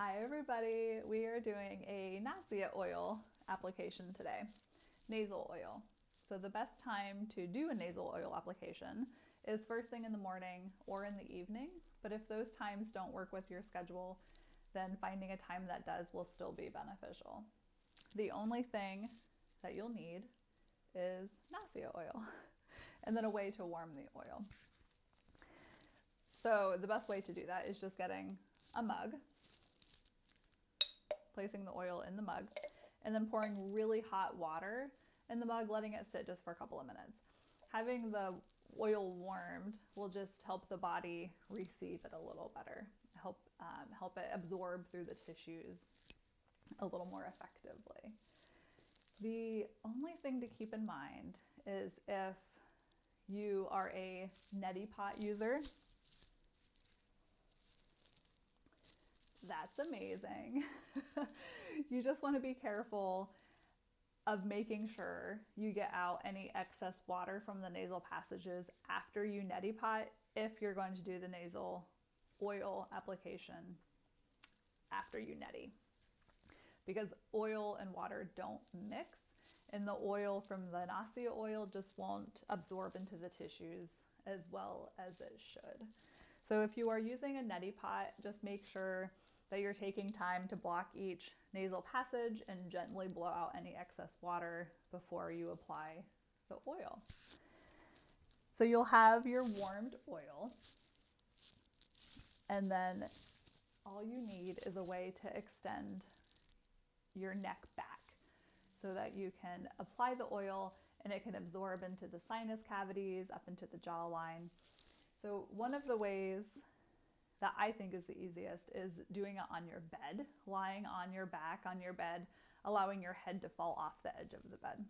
Hi everybody, we are doing a Nasya oil application today, nasal oil. So the best time to do a nasal oil application is first thing in the morning or in the evening, but if those times don't work with your schedule, then finding a time that does will still be beneficial. The only thing that you'll need is Nasya oil and then a way to warm the oil. So the best way to do that is just getting a mug, placing the oil in the mug, and then pouring really hot water in the mug, letting it sit just for a couple of minutes. Having the oil warmed will just help the body receive it a little better, help it absorb through the tissues a little more effectively. The only thing to keep in mind is if you are a Neti Pot user, that's amazing. You just want to be careful of making sure you get out any excess water from the nasal passages after you neti pot if you're going to do the nasal oil application after you neti. Because oil and water don't mix, and the oil from the Nasya oil just won't absorb into the tissues as well as it should. So if you are using a neti pot, just make sure that you're taking time to block each nasal passage and gently blow out any excess water before you apply the oil. So you'll have your warmed oil, and then all you need is a way to extend your neck back so that you can apply the oil and it can absorb into the sinus cavities, up into the jawline. So one of the ways that I think is the easiest is doing it on your bed, lying on your back on your bed, allowing your head to fall off the edge of the bed.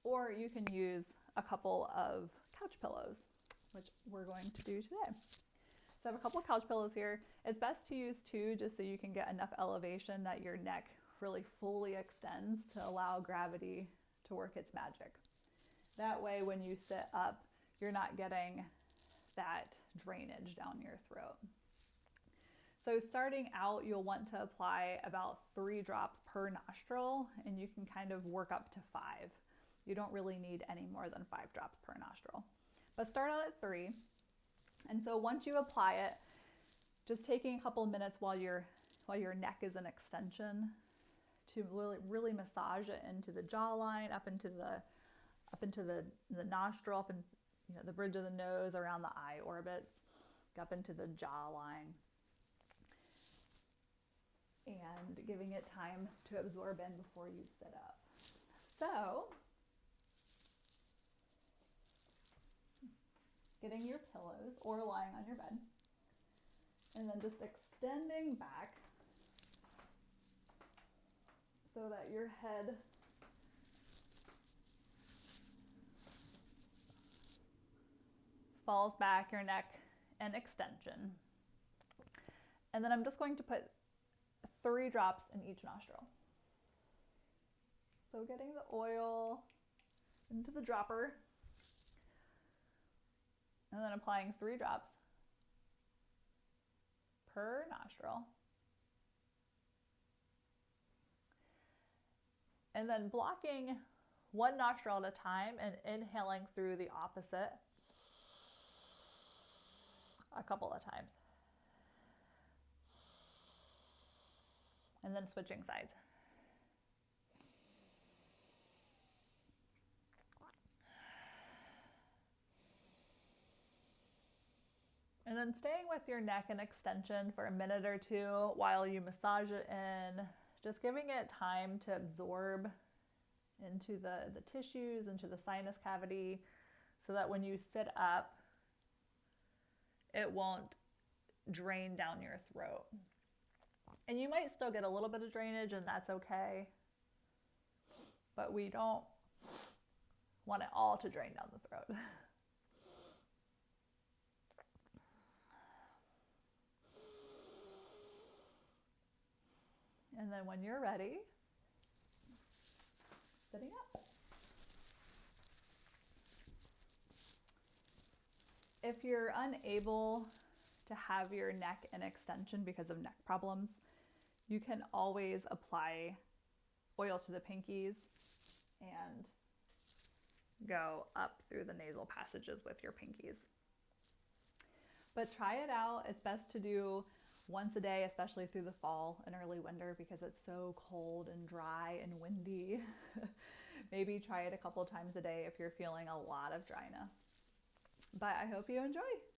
Or you can use a couple of couch pillows, which we're going to do today. So I have a couple of couch pillows here. It's best to use two just so you can get enough elevation that your neck really fully extends to allow gravity to work its magic. That way when you sit up, you're not getting that drainage down your throat. So starting out, you'll want to apply about 3 drops per nostril, and you can kind of work up to 5. You don't really need any more than 5 drops per nostril. But start out at 3. And so once you apply it, just taking a couple of minutes while your neck is in extension to really massage it into the jawline, up into the nostril, up in the bridge of the nose, around the eye orbits, up into the jawline, and giving it time to absorb in before you sit up. So, getting your pillows or lying on your bed, and then just extending back so that your head falls back, your neck an extension. And then I'm just going to put 3 drops in each nostril. So getting the oil into the dropper, and then applying 3 drops per nostril. And then blocking 1 nostril at a time and inhaling through the opposite a couple of times. And then switching sides. And then staying with your neck in extension for a minute or 2 while you massage it in, just giving it time to absorb into the tissues, into the sinus cavity, so that when you sit up, it won't drain down your throat. And you might still get a little bit of drainage, and that's okay, but we don't want it all to drain down the throat. And then when you're ready, sitting up. If you're unable to have your neck in extension because of neck problems, you can always apply oil to the pinkies and go up through the nasal passages with your pinkies. But try it out. It's best to do once a day, especially through the fall and early winter because it's so cold and dry and windy. Maybe try it a couple times a day if you're feeling a lot of dryness. But I hope you enjoy.